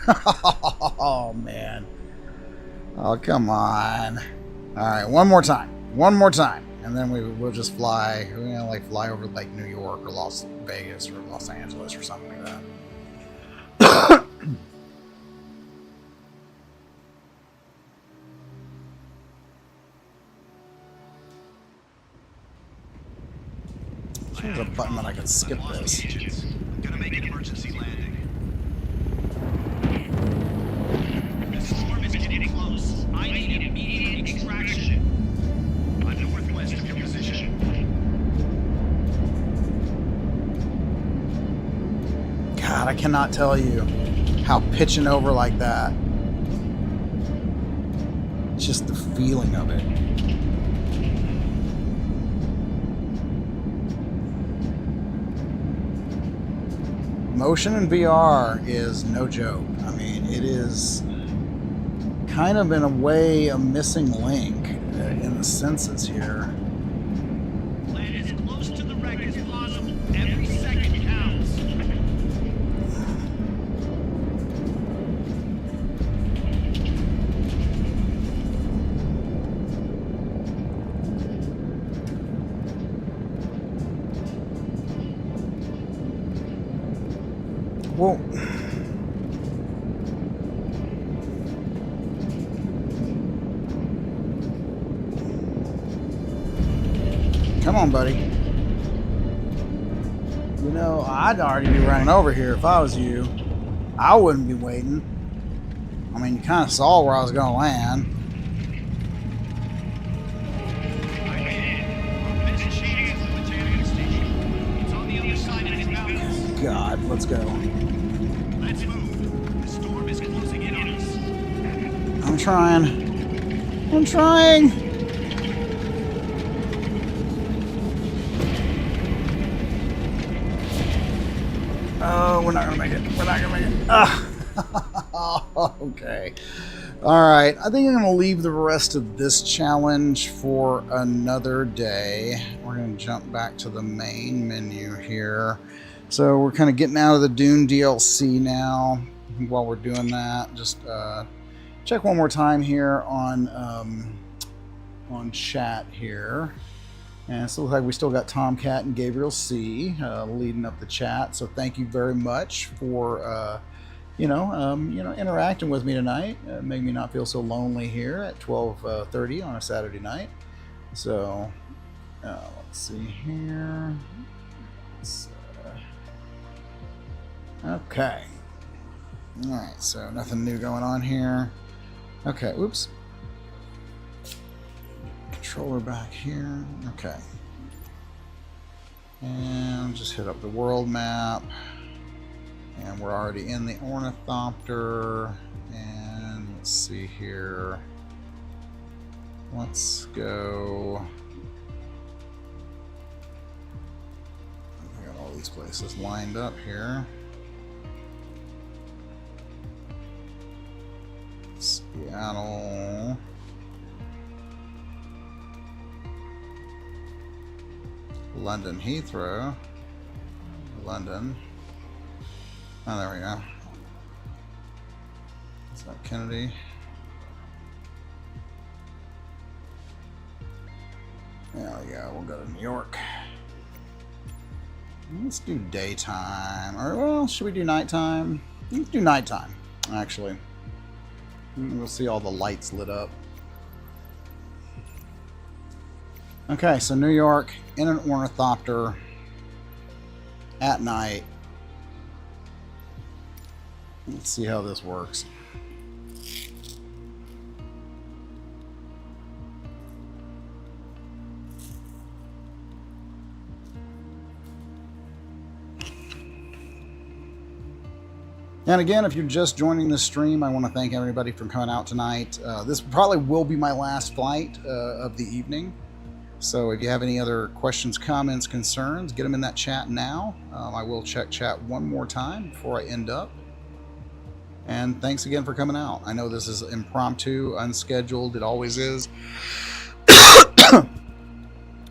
Oh, man. Oh, come on. All right, one more time. One more time. And then we'll just fly, you know, like fly over like New York or Las Vegas or Los Angeles or something like that. There's a button that I can skip this. I'm gonna make an emergency landing. The storm is getting close. I need immediate extraction. I'm northwest of your position. God, I cannot tell you how pitching over like that. Just the feeling of it. Motion in VR is no joke. I mean, it is kind of in a way a missing link in the senses here. Land as close to the wreck as possible. Every second counts. Well, come on, buddy. You know, I'd already be running over here if I was you. I wouldn't be waiting. I mean, you kind of saw where I was going to land. I made it. Our best cheating is the Botanical Station. It's on the other side of these mountains. God, let's go. Let's move. The storm is closing in on us. I'm trying. I'm trying. Oh, we're not gonna make it. We're not gonna make it. Okay. All right. I think I'm gonna leave the rest of this challenge for another day. We're gonna jump back to the main menu here. So we're kind of getting out of the Dune DLC now. While we're doing that, just check one more time here on chat here. And it looks like we still got Tomcat and Gabriel C leading up the chat. So thank you very much for interacting with me tonight. Make me not feel so lonely here at 12:30 on a Saturday night. So let's see here. Okay. All right. So nothing new going on here. Okay. Oops. Controller back here. Okay. And just hit up the world map. And we're already in the Ornithopter. And let's see here. Let's go. I got all these places lined up here. Seattle. London Heathrow. London. Oh, there we go. Is that Kennedy? There we go. We'll go to New York. Let's do daytime. Or, well, should we do nighttime? Let's do nighttime, actually. We'll see all the lights lit up. Okay, so New York in an Ornithopter at night. Let's see how this works. And again, if you're just joining the stream, I want to thank everybody for coming out tonight. This probably will be my last flight of the evening. So if you have any other questions, comments, concerns, get them in that chat now. I will check chat one more time before I end up. And thanks again for coming out. I know this is impromptu, unscheduled. It always is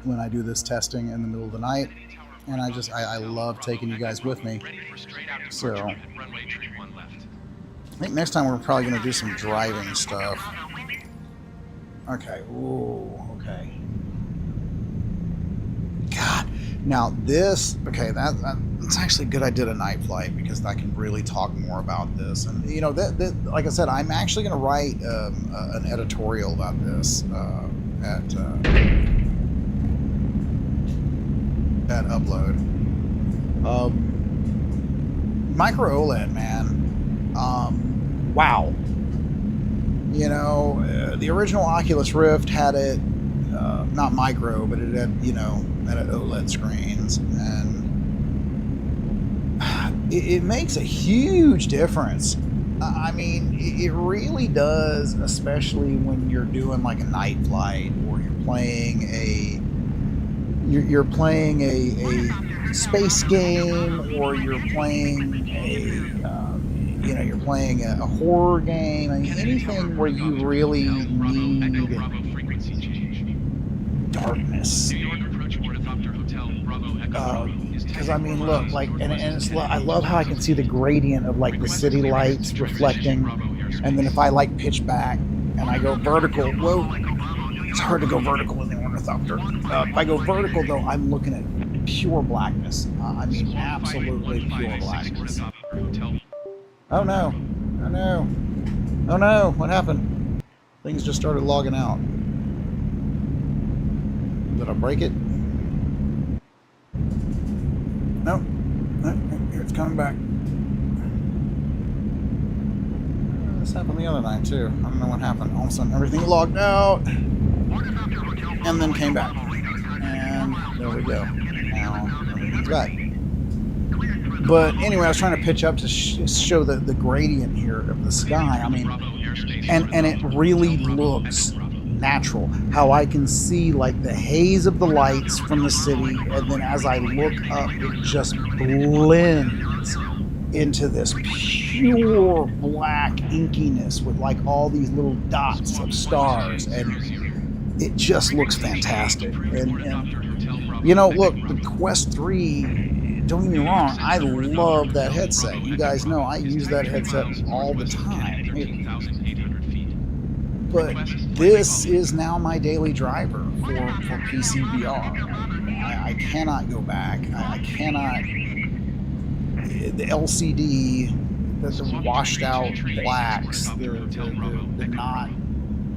when I do this testing in the middle of the night. And I love taking you guys with me. So I think next time we're probably going to do some driving stuff. Okay. Ooh, okay. God. Now this, okay, that's actually good I did a night flight, because I can really talk more about this. And, you know, that like I said, I'm actually going to write an editorial about this at Upload. Micro OLED, man. Wow. You know, the original Oculus Rift had it, not micro, but it had, you know, had OLED screens, and it makes a huge difference. I mean, it really does, especially when you're doing like a night flight, or you're playing a space game, or you're playing you're playing a horror game. I mean, anything where you really need darkness. Because I mean, look, like, and it's, I love how I can see the gradient of like the city lights reflecting, and then if I like pitch back and I go vertical, whoa, it's hard to go vertical in the Ornithopter. If I go vertical though, I'm looking at pure blackness. I mean, absolutely pure blackness. Oh no! Oh no! Oh no! What happened? Things just started logging out. Did I break it? No. Here it's coming back. This happened the other night too. I don't know what happened. All of a sudden everything logged out and then came back. And there we go. Now everything's back. But anyway, I was trying to pitch up to show the gradient here of the sky. I mean, and it really looks natural. How I can see like the haze of the lights from the city, and then as I look up, it just blends into this pure black inkiness with like all these little dots of stars, and it just looks fantastic. And you know, look, the Quest 3, don't get me wrong, I love that headset. You guys know I use that headset all the time. But this is now my daily driver for PC VR. I cannot go back. I cannot. The LCD, the washed out blacks,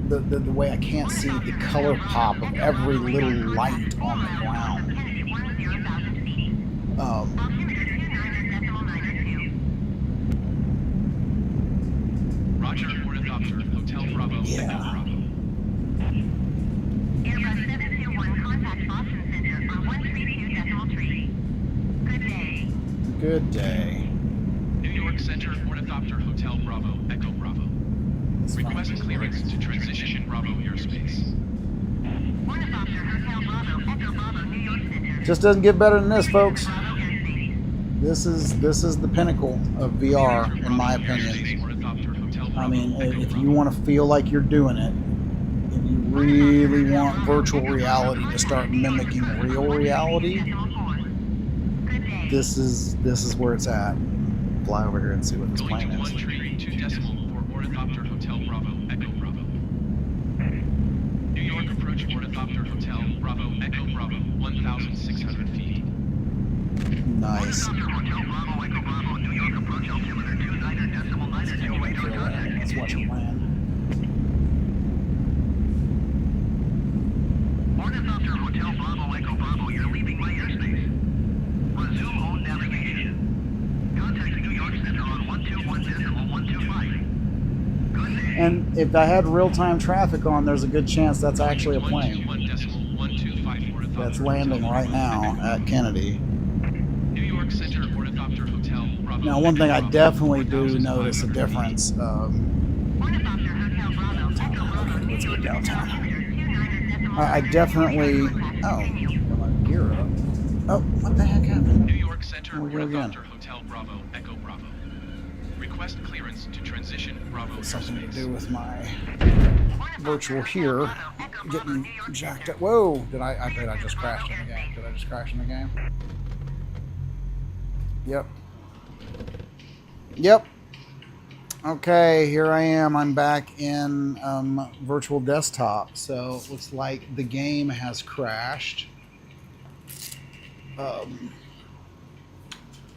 the way I can't see the color pop of every little light on the ground. Roger, Ornithopter, Hotel Bravo, yeah. Echo Bravo. Airbus 721, contact Boston Center on 132.3. Good day. Good day. New York Center, Ornithopter, Hotel Bravo, Echo Bravo. Request clearance to transition Bravo airspace. Ornithopter, Hotel Bravo, Echo Bravo, New York Center. Just doesn't get better than this, folks. This is the pinnacle of VR, in my opinion. I mean, if you want to feel like you're doing it, if you really want virtual reality to start mimicking real reality, this is where it's at. Fly over here and see what this plane is. 2 decimal for Ornithopter Hotel Bravo, Echo Bravo. New York approach Ornithopter Hotel Bravo, Echo Bravo, 1,600 feet. Nice. Let's watch it land. Ornithopter Hotel Bravo, Echo Bravo, you're leaving my airspace. Resume home navigation. Contact New York Center on 121.125. Good day. And if I had real-time traffic on, there's a good chance that's actually a plane that's landing right now at Kennedy. New York Center, Ornithopter Hotel Bravo. Now, one thing I definitely do notice a difference. Ornithopter Hotel Bravo, Echo Bravo, New Let's go York downtown. Center. I definitely. Oh, got my gear up. Oh, what the heck happened? New York Center, Here we go again. Ornithopter Hotel Bravo, Echo Bravo. Request clearance to transition Bravo It's something to airspace. do with my virtual here getting jacked up. Whoa! I bet I just crashed in the game. Did I just crash in the game? Yep. Yep. Okay, here I am. I'm back in virtual desktop. So it looks like the game has crashed.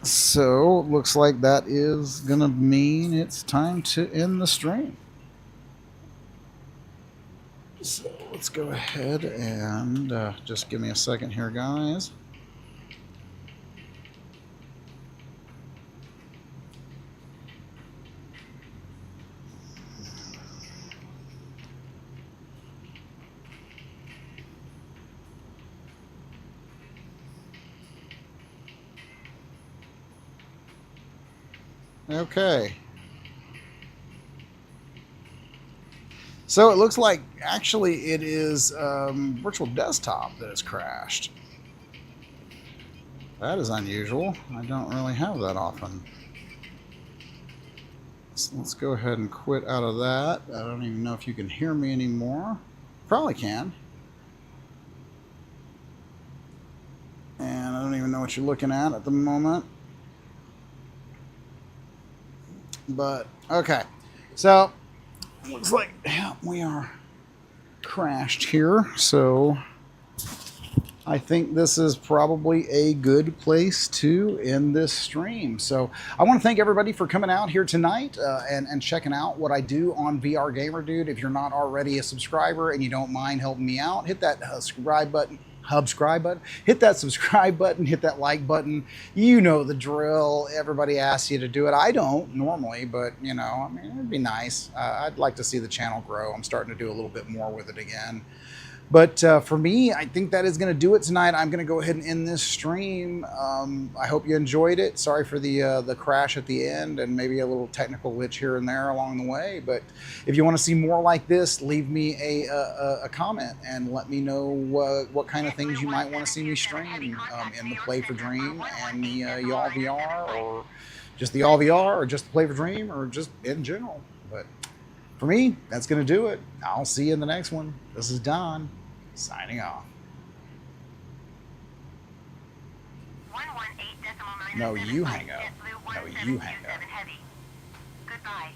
So looks like that is gonna mean it's time to end the stream. So let's go ahead and just give me a second here, guys. Okay. So it looks like actually it is virtual desktop that has crashed. That is unusual. I don't really have that often. So let's go ahead and quit out of that. I don't even know if you can hear me anymore. Probably can. And I don't even know what you're looking at the moment. But okay, so looks like we are crashed here. So I think this is probably a good place to end this stream. So I want to thank everybody for coming out here tonight and checking out what I do on VR Gamer Dude. If you're not already a subscriber and you don't mind helping me out, hit that subscribe button. Hit that subscribe button, hit that like button. You know the drill. Everybody asks you to do it. I don't normally, but you know, I mean, it'd be nice. I'd like to see the channel grow. I'm starting to do a little bit more with it again. But for me, I think that is going to do it tonight. I'm going to go ahead and end this stream. I hope you enjoyed it. Sorry for the crash at the end and maybe a little technical glitch here and there along the way. But if you want to see more like this, leave me a comment and let me know what kind of things you might want to see me stream in the Play for Dream and the Yaw VR, or just the Yaw VR, or just the Play for Dream, or just in general. But for me, that's going to do it. I'll see you in the next one. This is Don, signing off. 118.9. No, you hang up. No, you hang up. Goodbye.